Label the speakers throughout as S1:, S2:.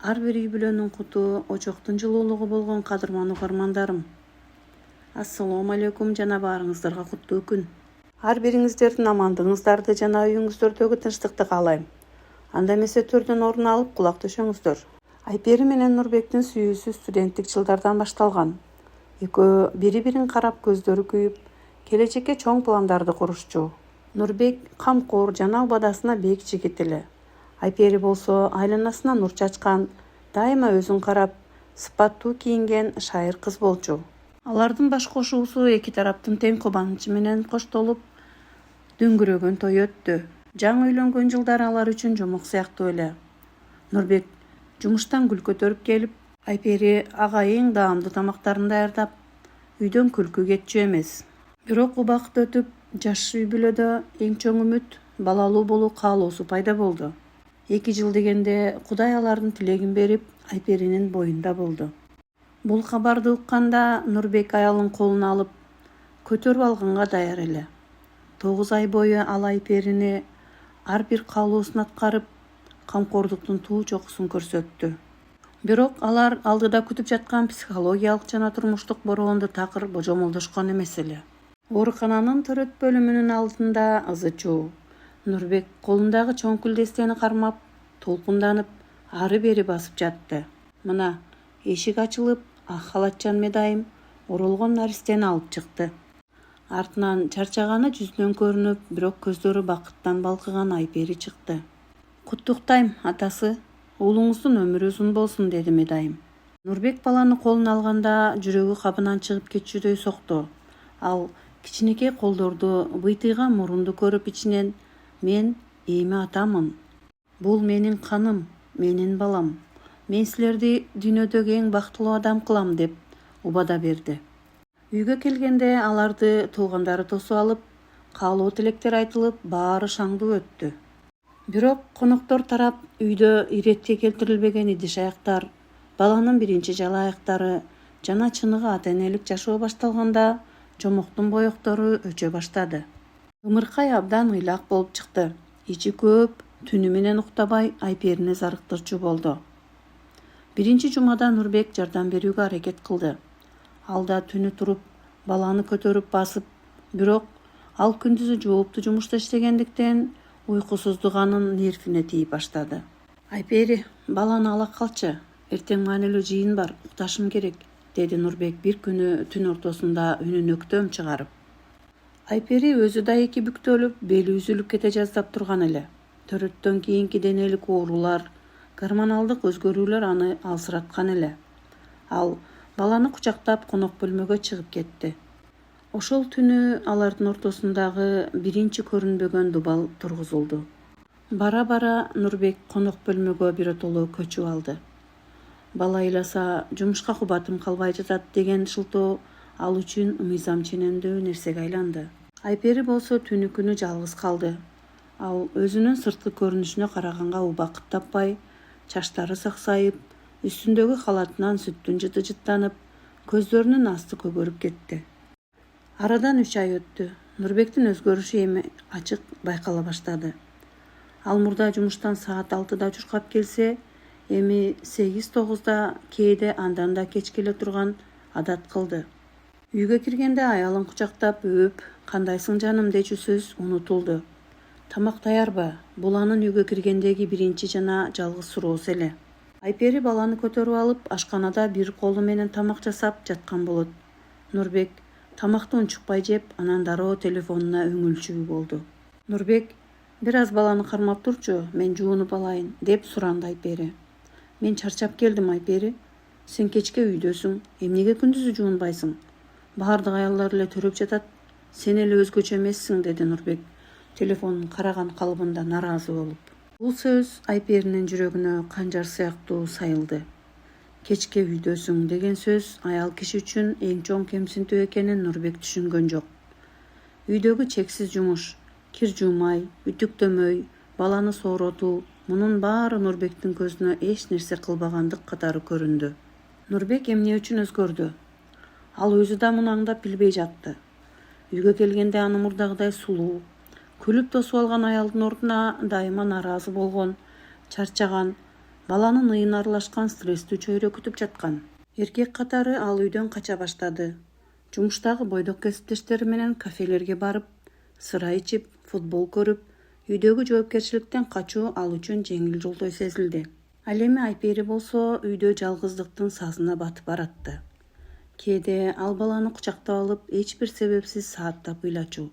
S1: Ар бир үй бүлөнүн куту, очоктун жылуулугу болгон кадырман угармандарым. Ассалому алейкум жана баарыңыздарга куттуу күн. Ар бириңиздердин амандыгыңыздарды жана үйүңүздөрдөгү тынчтыкты каалайм. Анда эмесе төрдөн орун алып кулак төшөңүздөр. Айпери менен Нурбектин сүйүүсү студенттик жылдардан башталган. Экөө бири-бирин карап көздөрү күйүп, келечекке чоң пландарды курушчу. Нурбек камкор жана убадасына бек жигит эле. Айпери болсо айланасына нур чачкан, дайыма өзүн карап, сыпаттуу кийинген шайыр кыз болчу. Алардын баш кошуусу эки тараптын тең кубанычы менен коштолуп, дөңгүрөгөн той өттү. Жаңы үйлөнгөн жылдары алар үчүн жомок сыяктуу эле. Нурбек жумуштан гүл көтөрүп келип, Айпери ага эң даамдуу тамактарын даярдап, үйдөн күлкү кетчү эмес. Бирок убакыт өтүп, жаш үй бүлөдө эң чоң үмүт балалуу болуу каалоосу пайда болду. 2 жыл дегенде Кудай алардын тилегин берип, Айперинин боюнда болду. Бул кабарды укканда Нурбек аялын колуна алып, көтөрүп алганга даяр эле. 9 ай бою ал Айперини ар бир каалоосун аткарып, камкордуктун туу чокусун көрсөттү. Бирок алар алдыда күтүп жаткан психологиялык жана турмуштук бороондо такыр божомолдошкон эмес эле. Оорукананын төрөт бөлүмүнүн алдында ызы-чуу. Нурбек колундагы чоң күлдестени кармап, толкунданып, ары-бери басып жатты. Мына, эшик ачылып, ак халатчан медайым оролгон наристени алып чыкты. Артынан чарчаганы жүзүнөн көрүнүп, бирок көздөрү бакыттан балкыган Айпери чыкты. Куттуктайм, атасы. Уулуңуздун өмүрү узун болсун, деди медайым. Нурбек баланы колуна алганда жүрөгү кабынан чыгып кетчүдөй сокту. Ал кичинекей колдорду, быйтыйган мурунду көрүп ичинен: "Мен эми атамын. Бул менин каным, менин балам. Мен силерди дүйнөдөгү эң бактылуу адам кылам", деп убада берди. Үйгө келгенде аларды туугандары тосуп алып, каалоо тилектер айтылып, баары шаңдуу өттү. Бирок коноктор тарап үйдө иретке келтирилбеген идиш-аяктар, баланын биринчи жалааяктары жана чыныгы ата-энелик жашоо башталганда жомоктун боектору өчө баштады. Ымыркай абдан ыйлак болуп чыкты. Ичи көп, түнү менен уктабай Айперини зарыктырчу болду. Биринчи жумада Нурбек жардам берүүгө аракет кылды. Ал да түнү туруп, баланы көтөрүп басып, бирок ал күндүзү жооптуу жумушта иштегендиктен уйкусуздук анын нервине тийип баштады. "Айпери, баланы ала калчы. Эртең маанилүү жыйын бар, укташым керек", деди Нурбек бир күнү түн ортосунда үнүн өктөм чыгарып. Айпери өзү да эки бүктөлүп, бели үзүлүп кете жаздап турган эле. Төрөттөн кийинки денелик оорулар, гормоналдык өзгөрүүлөр аны алсыраткан эле. Ал баланы кучактап конок бөлмөгө чыгып кетти. Ошол түнү алардын ортосундагы биринчи көрүнбөгөн дубал тургузулду. Бара-бара Нурбек конок бөлмөгө биротоло көчүп алды. Бала ыйласа, жумушка кубатым калбай жатат деген шылтоо ал үчүн мыйзам ченемдүү нерсеге айланды. Айпери болсо түнү күнү жалгыз калды. Ал өзүнүн сырткы көрүнүшүнө караганга убакыт таппай, чачтары саксайып, үстүндөгү халатынан сүттүн жыты жыттанып, көздөрүнүн асты көгөрүп кетти. Арадан 3 ай өттү. Нурбектин өзгөрүшү эми ачык байкала баштады. Ал мурда жумуштан саат 6-да чуркап келсе, эми 8-9-да, кээде андан да кеч келе турган адат кылды. Үйгө киргенде аялын кучактап өөп, "Кандайсың жаным" дечү сөз унутулду. Тамак даярбы? Бул анын үйгө киргендеги биринчи жана жалгыз суроосу эле. Айпери баланы көтөрүп алып, ашканада бир колу менен тамак жасап жаткан болот. Нурбек тамакты унчукпай жеп, анан дароо телефонуна өңүлчү болду. "Нурбек, бир аз баланы кармап турчу, мен жуунуп алайын", деп суранды Айпери. "Мен чарчап келдим, Айпери. Сен кечке үйдөсүң, эмнеге күндүзү жуунбайсың? Баардык аялдар эле төрөп жатат, сен эле өзгөчө эмессиң", деди Нурбек, телефонун караган калыбында нараазы болуп. Бул сөз Айперинин жүрөгүнө канжар сыяктуу сайылды. Кечке үйдөсүң деген сөз аял киши үчүн эң чоң кемсинтүү экенин Нурбек түшүнгөн жок. Үйдөгү чексиз жумуш, кир жуумай, үтүктөмөй, баланы сооротуу, мунун баары Нурбектин көзүнө эч нерсе кылбагандык катары көрүндү. Нурбек эмне үчүн өзгөрдү? Ал өзү да муну аңдап билбей жатты. Үйгө келгенде аны мурдагыдай сулуу, күлүп тосуп алган аялдын ордуна дайыма нараазы болгон, чарчаган, баланын ыйын аралашкан стresстүү чөйрө күтүп жаткан. Эркек катары ал үйдөн кача баштады. Жумуштагы бойдок кесиптештери менен кафелерге барып, сыра ичип, футбол көрүп, үйдөгү жоопкерчиликтен качуу ал үчүн жеңил жолдой сезилди. Ал эми Айпери болсо үйдө жалгыздыктын сазына батып баратты. Кээде ал баланы кучактап алып, эч бир себепсиз сааттап ыйлачу.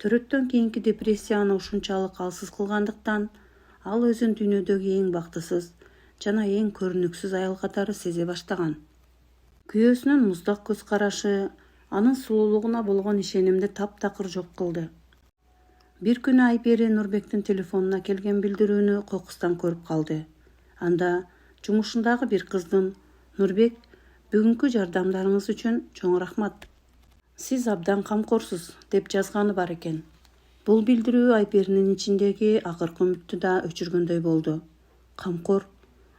S1: Төрөттөн кийинки депрессия аны ушунчалык алсыз кылгандыктан, ал өзүн дүйнөдөгү эң бактысыз жана эң көрүнүксүз аял катары сезе баштаган. Күйөөсүнүн муздак көз карашы анын сулуулугуна болгон ишенимди таптакыр жок кылды. Бир күнү Айпери Нурбектин телефонуна келген билдирүүнү кокустан көрүп калды. Анда жумушундагы бир кыздын: "Нурбек, бүгүнкү жардамдарыңыз үчүн чоң рахмат. Сиз абдан камкорсуз" деп жазганы бар экен. Бул билдирүү Айперинин ичиндеги акыркы үмүттү да өчүргөндөй болду. Камкор,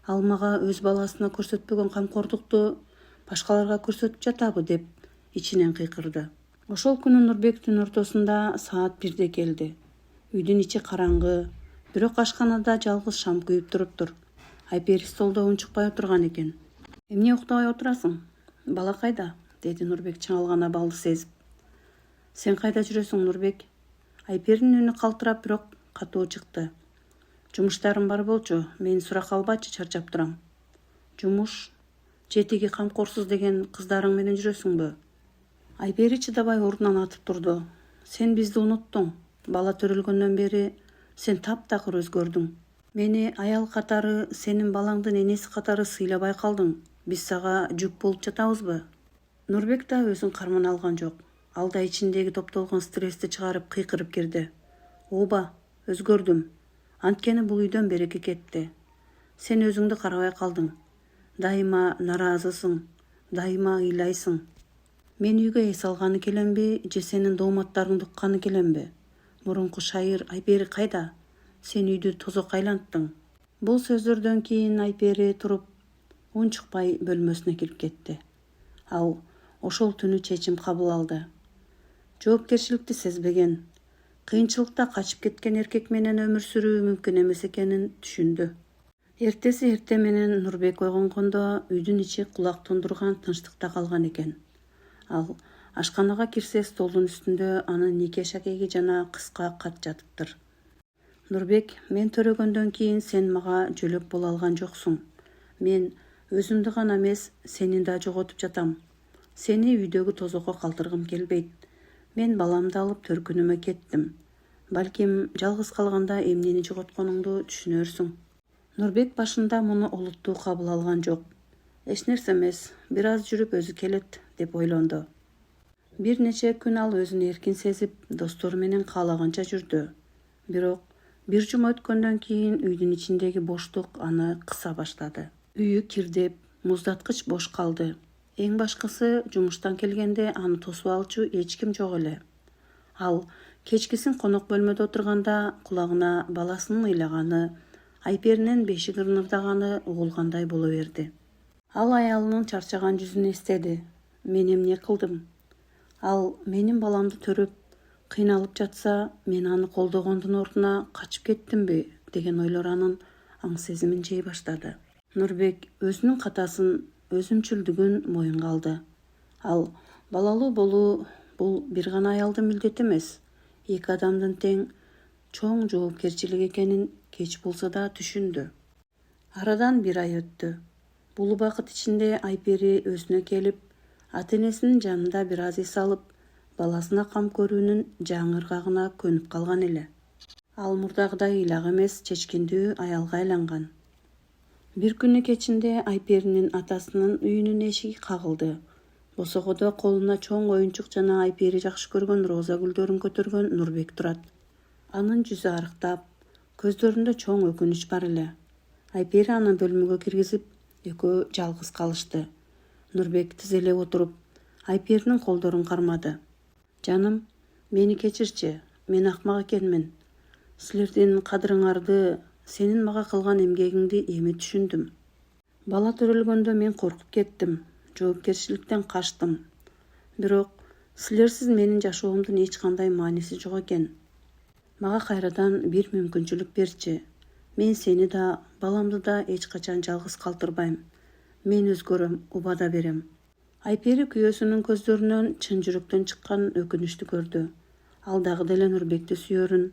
S1: ал мага өз баласына көрсөтпөгөн камкордукту башкаларга көрсөтүп жатабы деп ичинен кыйкырды. Ошол күнү Нурбек түн ортосунда саат 1-де келди. Үйдүн ичи караңгы, бирок ашканада жалгыз шам күйүп туруптур. Айпери столдо унчукпай отурган экен. "Эмне уктабай отурасың? Бала кайда?" деди Нурбек чыңалган абалды сезип. "Сен кайда жүрөсүң, Нурбек?" Айперинин үнү калтырап, бирок катуу чыкты. "Жумуштарым бар болчу, мени суракка албачы, чарчап турам." "Жумуш? Жетиги камкорсуз деген кыздарың менен жүрөсүңбү?" Айпери чыдабай ордунан атып турду. "Сен бизди унуттуң. Бала төрөлгөндөн бери сен таптакыр өзгөрдүң. Мени аял катары, сенин балаңдын энеси катары сыйлабай калдың. Биз сага жүк болуп жатабызбы?" Нурбек да өзүн кармана алган жок. Ал да ичиндеги топтолгон стрессти чыгарып кыйкырып кирди. "Ооба, өзгөрдүм. Анткени бул үйдөн береке кетти. Сен өзүңдү карабай калдың. Дайыма нараазысың, дайыма ыйлайсың. Мен үйгө эс алганы келемби, же сенин дооматтарыңды укканы келемби? Мурунку шайыр Айпери кайда? Сен үйдү тозок айланттың." Бул сөздөрдөн кийин Айпери туруп, унчукпай бөлмөсүнө кирип кетти. Ал ошол түнү чечим кабыл алды. Жоопкерчиликти сезбеген, кыйынчылыкта качып кеткен эркек менен өмүр сүрүү мүмкүн эмес экенин түшүндү. Эртеси эрте менен Нурбек ойгонгондо үйдүн ичи кулак тундурган тынчтыкта калган экен. Ал ашканага кирсе, столдун үстүндө анын нике шакеги жана кыска кат жатыптыр. "Нурбек, мен төрөгөндөн кийин сен мага жөлөк боло алган жоксуң. Мен өзүмдү гана эмес, сени да жоготуп жатам. Сени үйдөгү тозокко калтыргым келбейт. Мен баламды алып төркүнүмө кеттим. Балким жалгыз калганда эмнени жоготконуңду түшүнөрсүң." Нурбек башында муну олуттуу кабыл алган жок. "Эч нерсе эмес, бир аз жүрүп өзү келет" деп ойлонду. Бир нече күн ал өзүн эркин сезип, достору менен каалаганча жүрдү. Бирок бир жума өткөндөн кийин үйдүн ичиндеги боштук аны кыса баштады. Үйү кирдеп, муздаткыч бош калды. Эң башкысы, жумуштан келгенде аны тосуп алчу эч ким жок эле. Ал кечкисин конок бөлмөдө отурганда кулагына баласынын ыйлаганы, Айперинин бешик ырнырдаганы угулгандай боло берди. Ал аялынын чарчаган жүзүн эстеди. "Мен эмне кылдым? Ал менин баламды төрөп, кыйналып жатса, мен аны колдогондун ордуна качып кеттимби?" деген ойлор анын аң сезимин жей баштады. Нурбек өзүнүн катасын, өзүмчүлдүгүн моюнга алды. Ал балалуу болуу бул бир гана аялдын милдети эмес, эки адамдын тең чоң жоопкерчилик экенин кеч болсо да түшүндү. Арадан 1 ай өттү. Бул убакыт ичинде Айпери өзүнө келип, ата-энесинин жанында бир аз эс алып, баласына кам көрүүнүн жаңы ыргагына көнүп калган эле. Ал мурдагыдай ыйлак эмес, чечкиндүү аялга айланган. Бир күнү кечинде Айперинин атасынын үйүнүн эшиги кагылды. Босогодо колуна чоң оюнчук жана Айпери жакшы көргөн роза гүлдөрүн көтөргөн Нурбек турат. Анын жүзү арыктап, көздөрүндө чоң өкүнүч бар эле. Айпери аны бөлмөгө киргизип, экөө жалгыз калышты. Нурбек тизелеп отуруп, Айперинин колдорун кармады. "Жаным, мени кечирчи, мен акмак экенмин. Силердин кадырыңарды, сенин мага кылган эмгегиңди эми түшүндүм. Бала төрөлгөндө мен коркуп кеттим, жоопкерчиликтен качтым. Бирок силерсиз менин жашоомдун эч кандай мааниси жок экен. Мага кайрадан бир мүмкүнчүлүк берчи. Мен сени да, баламды да эч качан жалгыз калтырбайм. Мен өзгөрөм, убада берем. Айпери күйөөсүнүн көздөрүнөн чын жүрөктөн чыккан өкүнүчтү көрдү. Ал дагы деле Нурбекти сүйөрүн,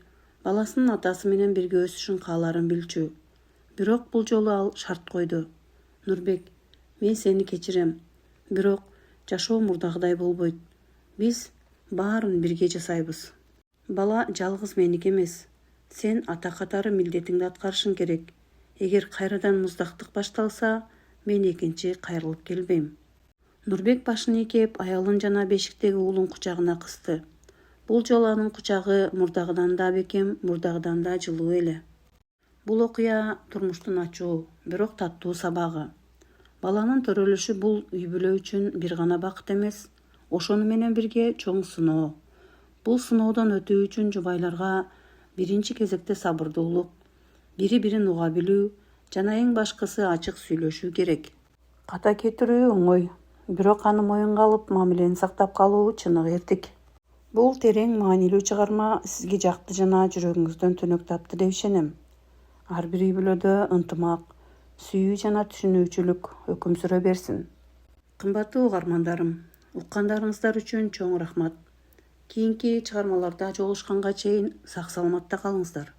S1: баласынын атасы менен бирге өсүшүн кааларын билчү. Бирок бул жолу ал шарт койду. Нурбек, мен сени кечирем. Бирок жашоо мурдагыдай болбойт. Биз баарын бирге жасайбыз. Бала жалгыз меники эмес. Сен ата катары милдетиңди аткарышың керек. Эгер кайрадан муздактык башталса, мен экинчи кайрылып келбейм. Нурбек башын ийкеп, аялын жана бешиктеги уулун кучагына кысты. Бул жолу анын кучагы мурдагыдан да бекем, мурдагыдан да жылуу эле. Бул окуя турмуштун ачуу, бирок таттуу сабагы. Баланын төрөлүшү бул үй бүлө үчүн бир гана бакыт эмес, ошону менен бирге чоң сыноо. Бул сыноодон өтүү үчүн жубайларга биринчи кезекте сабырдуулук, бири-бирин уга билүү жана эң башкысы ачык сүйлөшүү керек. Ката кетирүү оңой, бирок аны моюнга алып мамилени сактап калуу чыныгы эртик. Бул терең маанилүү чыгарма сизге жакты жана жүрөгүңүздөн түнөк тапты деп ишенем. Ар бир үй бүлөдө ынтымак, сүйүү жана түшүнүүчүлүк өкүм сүрө берсин. Кымбаттуу угармандарым, уккандарыңыздар үчүн чоң рахмат. Кийинки чыгармаларда жолугушканга чейин сак саламатта калыңыздар.